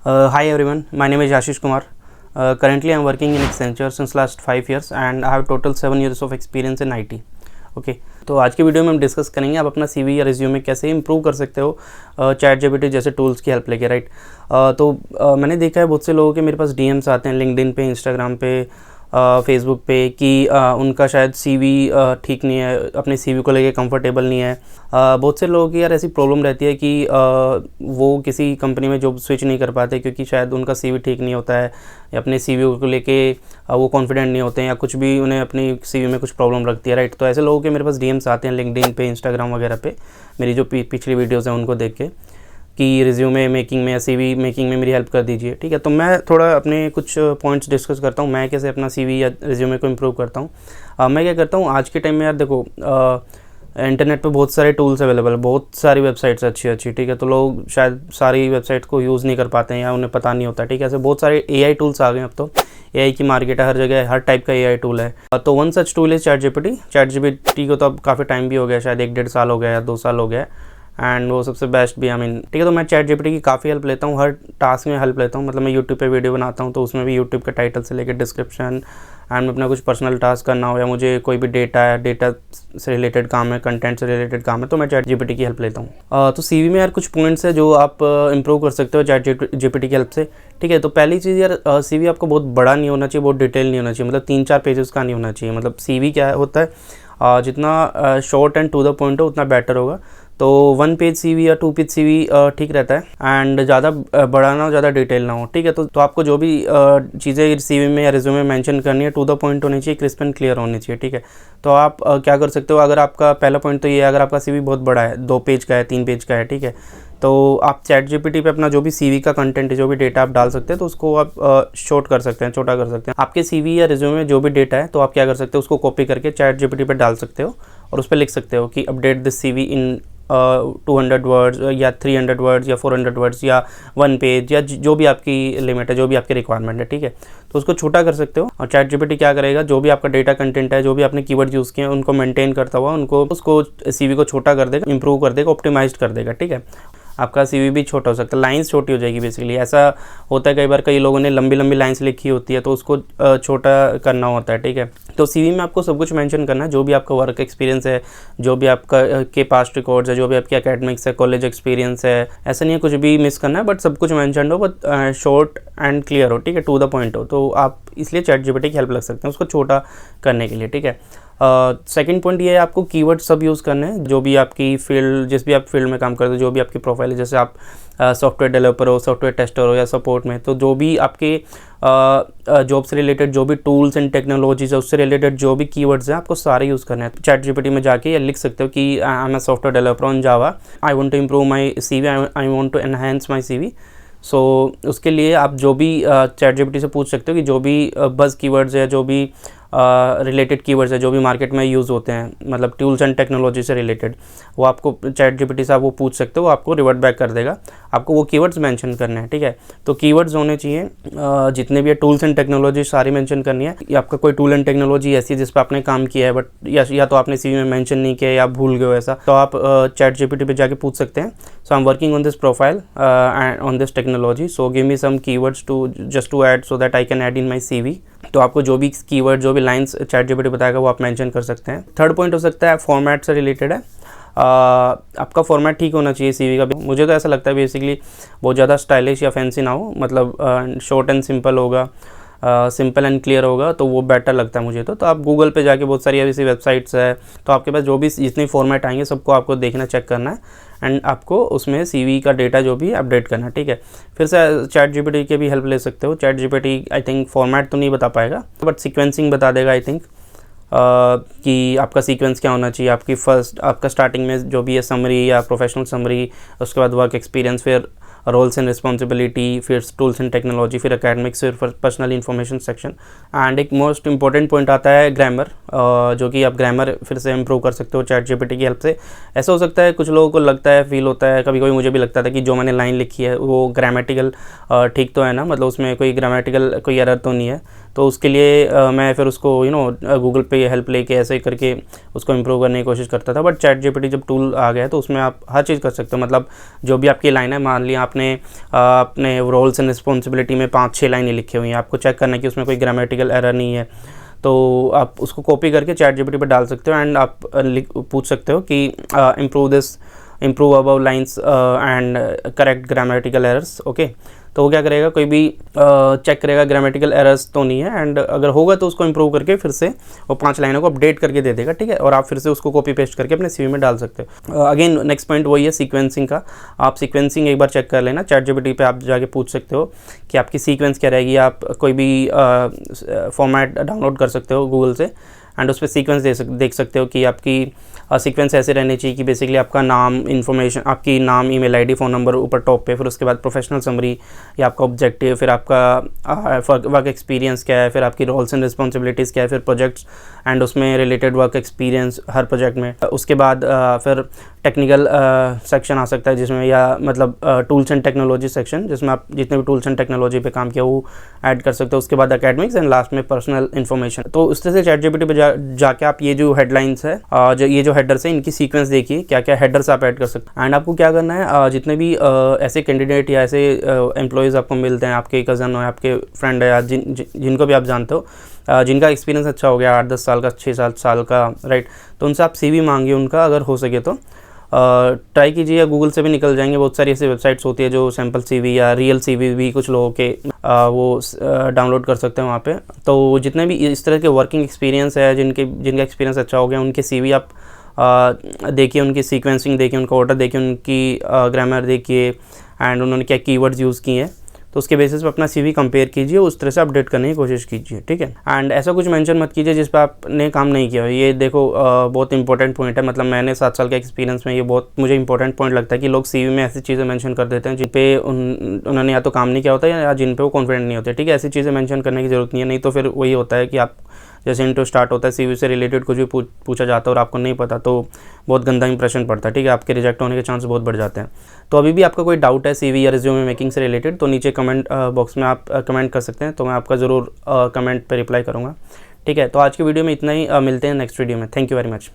Hi everyone, my name is Ashish Kumar. Currently I am working in Accenture since last 5 years and I have total 7 years of experience in IT. Okay तो आज की video में हम discuss करेंगे आप अपना CV या resume कैसे इंप्रूव कर सकते हो चैट जीपीटी जैसे टूल्स की हेल्प लेके, राइट। मैंने देखा है बहुत से लोगों के मेरे पास DMs आते हैं लिंक्डइन पे, इंस्टाग्राम पे, फेसबुक पे कि उनका शायद CV ठीक नहीं है, अपने CV को लेके कंफर्टेबल नहीं है। बहुत से लोगों की यार ऐसी प्रॉब्लम रहती है कि वो किसी कंपनी में जॉब स्विच नहीं कर पाते क्योंकि शायद उनका CV ठीक नहीं होता है या अपने CV को लेके वो कॉन्फिडेंट नहीं होते हैं या कुछ भी उन्हें अपनी CV में कुछ प्रॉब्लम लगती है, राइट। तो ऐसे लोगों के मेरे पास DMs आते हैं लिंक्डइन पे, इंस्टाग्राम वगैरह पे, मेरी जो पिछली वीडियोज़ हैं उनको देख के कि रिज्यूमे मेकिंग में या CV मेकिंग में मेरी हेल्प कर दीजिए, ठीक है। तो मैं थोड़ा अपने कुछ पॉइंट्स डिस्कस करता हूँ, मैं कैसे अपना CV या रिज्यूमे को इम्प्रूव करता हूँ। मैं क्या करता हूँ आज के टाइम में, यार देखो इंटरनेट पे बहुत सारे टूल्स अवेलेबल, बहुत सारी वेबसाइट्स अच्छी, ठीक है। तो लोग शायद सारी वेबसाइट को यूज़ नहीं कर पाते हैं या उन्हें पता नहीं होता, ठीक है। ऐसे बहुत सारे AI टूल्स आ गए अब तो, AI की मार्केट है, हर जगह हर टाइप का AI टूल है। तो वन सच टूल है चैट जीपीटी को तो अब काफ़ी टाइम भी हो गया, शायद 1-1.5 साल हो गया या 2 साल हो गया, एंड वो सबसे बेस्ट भी, ठीक है। तो मैं चैट जीपीटी की काफ़ी हेल्प लेता हूँ, हर टास्क में हेल्प लेता हूँ। मतलब मैं यूट्यूब पे वीडियो बनाता हूँ तो उसमें भी यूट्यूब के टाइटल से लेकर डिस्क्रिप्शन, एंड अपना कुछ पर्सनल टास्क करना हो या मुझे कोई भी डेटा से रिलेटेड काम है, कंटेंट से रिलेटेड काम है, तो मैं चैट जीपीटी की हेल्प लेता हूँ। तो CV में यार कुछ पॉइंट्स है जो आप इंप्रूव कर सकते हो चैट जीपीटी की हेल्प से, ठीक है। तो पहली चीज़ यार, CV आपको बहुत बड़ा नहीं होना चाहिए, बहुत डिटेल नहीं होना चाहिए, मतलब 3-4 पेजेस का नहीं होना चाहिए। मतलब CV क्या होता है, जितना short and to the point हो उतना बेटर होगा। तो 1 पेज CV या 2 पेज CV ठीक रहता है, एंड ज़्यादा बड़ा ना हो, ज़्यादा डिटेल ना हो, ठीक है। तो आपको जो भी चीज़ें CV में या रिज्यूमे में मेंशन करनी है, टू द पॉइंट होनी चाहिए, क्रिस्प एंड क्लियर होनी चाहिए, ठीक है। तो आप क्या कर सकते हो, अगर आपका पहला पॉइंट तो ये है, अगर आपका CV बहुत बड़ा है, 2 पेज का है, 3 पेज का है, ठीक है, तो आप चैट जीपीटी पे अपना जो भी CV का कंटेंट है, जो भी डेटा आप डाल सकते हैं, तो उसको आप शॉर्ट कर सकते हैं, छोटा कर सकते हैं। आपके CV या रिज्यूमे में जो भी डेटा है तो आप क्या कर सकते हो, उसको कॉपी करके चैट जीपीटी पे डाल सकते हो और उस पर लिख सकते हो कि update this CV in 200 words या 300 वर्ड्स या 400 वर्ड्स या 1 पेज या जो भी आपकी लिमिट है, जो भी आपकी रिक्वायरमेंट है, ठीक है। तो उसको छोटा कर सकते हो और चैट जीपीटी क्या करेगा, जो भी आपका डेटा कंटेंट है, जो भी आपने कीवर्ड यूज़ किए हैं, उनको मेंटेन करता हुआ उसको CV को छोटा कर देगा, इंप्रूव कर देगा, ऑप्टिमाइज कर देगा, ठीक है। आपका CV भी छोटा हो सकता है, लाइंस छोटी हो जाएगी। बेसिकली ऐसा होता है कई बार, कई लोगों ने लंबी लाइंस लिखी होती है तो उसको छोटा करना होता है, ठीक है। तो CV में आपको सब कुछ मेंशन करना है, जो भी आपका वर्क एक्सपीरियंस है, जो भी आपका के पास्ट रिकॉर्ड्स है, जो भी आपकी एकेडमिक्स है, कॉलेज एक्सपीरियंस है, ऐसा नहीं है कुछ भी मिस करना है, बट सब कुछ मेंशन हो, बट शॉर्ट एंड क्लियर हो, ठीक है, टू द पॉइंट हो। तो आप इसलिए चैट जीपीटी की हेल्प लग सकते हैं उसको छोटा करने के लिए, ठीक है। सेकंड पॉइंट ये है, आपको कीवर्ड सब यूज़ करने हैं, जो भी आपकी फील्ड, जिस भी आप फील्ड में काम करते हो, जो भी आपकी प्रोफाइल है, जैसे आप सॉफ्टवेयर डेवलपर हो, सॉफ्टवेयर टेस्टर हो या सपोर्ट में, तो जो भी आपके जॉब से रिलेटेड जो भी टूल्स एंड टेक्नोलॉजीज है, उससे रिलेटेड जो भी कीवर्ड्स हैं, आपको सारे यूज़ करने हैं। चैट जीपीटी में जाके या लिख सकते हो कि I am a software developer on Java, I want to improve my CV, I want to enhance my CV। So उसके लिए आप जो भी चैट जीपीटी से पूछ सकते हो कि जो भी बज़ कीवर्ड्स है, जो भी रिलेटेड कीवर्ड्स है, जो भी मार्केट में यूज़ होते हैं, मतलब टूल्स एंड टेक्नोलॉजी से रिलेटेड, वो आपको चैट जीपीटी से आप वो पूछ सकते हो, वो आपको रिवर्ट बैक कर देगा। आपको वो कीवर्ड्स मेंशन करने हैं, ठीक है। तो कीवर्ड्स होने चाहिए, जितने भी टूल्स एंड टेक्नोलॉजी सारी मेंशन करनी है। या आपका कोई टूल एंड टेक्नोलॉजी ऐसी है जिस पर आपने काम किया है, बट या तो आपने CV में मेंशन नहीं किया या भूल गए हो ऐसा, तो आप चैट जीपीटी पे जाके पूछ सकते हैं। So I am working on this profile and on this technology, so give me some keywords to just to add so that I can add in my CV। तो आपको जो भी कीवर्ड, जो भी लाइंस चैट जीपीटी बताएगा वो आप mention कर सकते हैं। थर्ड पॉइंट हो सकता है फॉर्मेट से रिलेटेड है। आपका फॉर्मेट ठीक होना चाहिए CV का भी। मुझे तो ऐसा लगता है बेसिकली बहुत ज़्यादा स्टाइलिश या फैंसी ना हो, मतलब शॉर्ट एंड सिंपल होगा, सिंपल एंड क्लियर होगा, तो वो बेटर लगता है मुझे। तो आप गूगल पे जाके बहुत सारी ऐसी वेबसाइट्स है, तो आपके पास जो भी जितने फॉर्मेट आएंगे सबको आपको देखना, चेक करना है, एंड आपको उसमें CV का डेटा जो भी अपडेट करना है, ठीक है। फिर से चैट जीपीटी की भी हेल्प ले सकते हो। Chat GPT I think format तो नहीं बता पाएगा, बट सीक्वेंसिंग बता देगा आई थिंक, कि आपका सीक्वेंस क्या होना चाहिए। आपका स्टार्टिंग में जो भी है समरी या प्रोफेशनल समरी, उसके बाद वर्क एक्सपीरियंस, फिर रोल्स एंड रिस्पॉन्सिबिलिटी, फिर टूल्स एंड टेक्नोलॉजी, फिर एकेडमिक्स, फिर पर्सनल इन्फॉर्मेशन सेक्शन, एंड एक मोस्ट इंपॉर्टेंट पॉइंट आता है ग्रामर, जो कि आप ग्रामर फिर से इंप्रूव कर सकते हो चैट जीपीटी की हेल्प से। ऐसा हो सकता है कुछ लोगों को लगता है, फील होता है, कभी कभी मुझे भी लगता था कि जो मैंने लाइन लिखी है वो ग्रामेटिकल ठीक तो है ना, मतलब उसमें कोई ग्रामेटिकल कोई एरर तो नहीं है। तो उसके लिए मैं फिर उसको गूगल पे हेल्प लेके ऐसे करके उसको इम्प्रूव करने की कोशिश करता था। बट चैट जीपीटी जब टूल आ गया तो उसमें आप हर चीज़ कर सकते हो। मतलब जो भी आपकी लाइन है, मान लिया आपने अपने रोल्स एंड रिस्पॉन्सिबिलिटी में 5-6 लाइनें लिखी हुई हैं, आपको चेक करना है कि उसमें कोई ग्रामेटिकल एरर नहीं है, तो आप उसको कॉपी करके चैट जीपीटी पर डाल सकते हो एंड आप पूछ सकते हो कि improve above lines and correct grammatical errors। Okay, तो वो क्या करेगा, कोई भी चेक करेगा ग्रामेटिकल एरर्स तो नहीं है, एंड अगर होगा तो उसको इम्प्रूव करके फिर से वो 5 लाइनों को अपडेट करके दे देगा। ठीक है, और आप फिर से उसको कॉपी पेस्ट करके अपने सीवी में डाल सकते हो। अगेन नेक्स्ट पॉइंट वही है सीक्वेंसिंग का। आप सीक्वेंसिंग एक बार चेक कर लेना, चैट जीपीटी पे आप जाके पूछ सकते हो कि आपकी सीक्वेंस क्या रहेगी। आप कोई भी फॉर्मेट डाउनलोड कर सकते हो गूगल से एंड उस पर सीक्वेंस देख सकते हो कि आपकी सीक्वेंस ऐसे रहनी चाहिए कि बेसिकली आपका नाम, इन्फॉर्मेशन, आपकी नाम, ईमेल आईडी, फ़ोन नंबर ऊपर टॉप पे, फिर उसके बाद प्रोफेशनल समरी या आपका ऑब्जेक्टिव, फिर आपका वर्क एक्सपीरियंस क्या है, फिर आपकी रोल्स एंड रिस्पॉन्सिबिलिटीज़ क्या है, फिर प्रोजेक्ट्स एंड उसमें रिलेटेड वर्क एक्सपीरियंस हर प्रोजेक्ट में। उसके बाद फिर टेक्निकल सेक्शन आ सकता है जिसमें, या मतलब टूल्स एंड टेक्नोलॉजी सेक्शन जिसमें आप जितने भी टूल्स एंड टेक्नोलॉजी पे काम किया वो ऐड कर सकते हो। उसके बाद एकेडमिक्स एंड लास्ट में पर्सनल इन्फॉर्मेशन। तो उस तरह से चैट जीपीटी पे जाके आप ये जो हेडलाइंस है, ये जो हेडर्स है, इनकी सीक्वेंस देखिए, क्या क्या हेडर्स आप ऐड कर सकते हैं। एंड आपको क्या करना है, जितने भी ऐसे कैंडिडेट या ऐसे एम्प्लॉयज़ आपको मिलते हैं, आपके कज़न हो, आपके फ्रेंड है, या जिनको भी आप जानते हो, जिनका एक्सपीरियंस अच्छा हो गया 8-10 साल का, 6-7 साल का, राइट, तो उनसे आप सीवी मांगिए उनका, अगर हो सके तो ट्राई कीजिए। या गूगल से भी निकल जाएंगे, बहुत सारी ऐसी वेबसाइट्स होती है जो सैम्पल सीवी या रियल सीवी भी कुछ लोगों के वो डाउनलोड कर सकते हैं वहाँ पे। तो जितने भी इस तरह के वर्किंग एक्सपीरियंस है, जिनका एक्सपीरियंस अच्छा हो गया, उनके सीवी आप देखिए, उनकी सीक्वेंसिंग देखिए, उनका ऑर्डर देखिए, उनकी ग्रामर देखिए एंड उन्होंने क्या कीवर्ड्स यूज़ किए हैं, तो उसके बेसिस पे अपना सीवी कंपेयर कीजिए, उस तरह से अपडेट करने की कोशिश कीजिए। ठीक है, एंड ऐसा कुछ मेंशन मत कीजिए जिस पर आपने काम नहीं किया हो। ये देखो बहुत इंपॉर्टेंट पॉइंट है। मतलब मैंने 7 साल के एक्सपीरियंस में ये बहुत मुझे इंपॉर्टेंट पॉइंट लगता है कि लोग सीवी में ऐसी चीज़ें मेंशन कर देते हैं जिन पे उन्होंने या तो काम नहीं किया होता है या जिन पे वो कॉन्फिडेंट नहीं होते। ठीक है, ऐसी चीज़ें मेंशन करने की ज़रूरत नहीं है, नहीं तो फिर वही होता है कि आप जैसे इंटरव्यू स्टार्ट होता है, सीवी से रिलेटेड कुछ भी पूछा जाता है और आपको नहीं पता, तो बहुत गंदा इंप्रेशन पड़ता है। ठीक है, आपके रिजेक्ट होने के चांस बहुत बढ़ जाते हैं। तो अभी भी आपका कोई डाउट है सीवी या रिज्यूमे मेकिंग से रिलेटेड, तो नीचे कमेंट बॉक्स में आप कमेंट कर सकते हैं, तो मैं आपका ज़रूर कमेंट पर रिप्लाई करूँगा। ठीक है, तो आज की वीडियो में इतना ही, मिलते हैं नेक्स्ट वीडियो में। Thank you very much.